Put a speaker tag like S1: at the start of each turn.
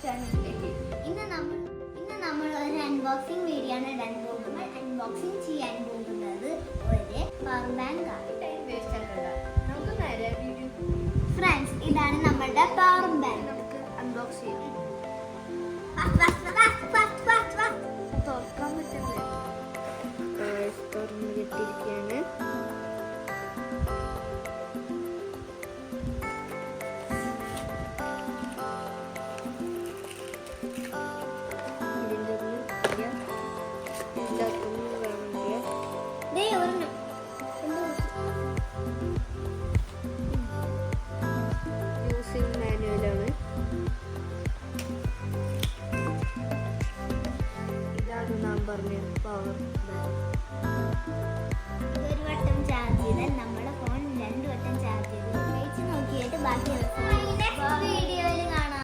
S1: ചാനലിലേക്ക് ഇന്ന് നമ്മൾ ഒരു അൺബോക്സിംഗ് വീഡിയോ ആണ് ഇടാൻ പോകുന്നത്. അൺബോക്സിംഗ് ചെയ്യാൻ പോകുന്നത് ഒരു പവർ ബാങ്ക് ആണ്. ടൈം വേസ്റ്റ് ആക്കണ്ട, നമുക്ക് നേരെ വീഡിയോ. ഫ്രണ്ട്സ്, ഇതാണ് നമ്മുടെ പവർ ബാങ്ക്. നമുക്ക് അൺബോക്സ് ചെയ്യാം. തുറക്കാൻ പറ്റില്ല, തുറന്ന് കിട്ടിയിരിക്കുകയാണ്. യൂസിങ് മാനുവലാണ്. ഇതാണ് നാം പറഞ്ഞ പവർ ബാങ്ക്. ഒരു വട്ടം ചാർജ് ചെയ്താൽ നമ്മുടെ ഫോൺ 2 വട്ടം ചാർജ് ചെയ്ത് ഉപയോഗിച്ച് നോക്കിയിട്ട് ബാക്കിയുള്ള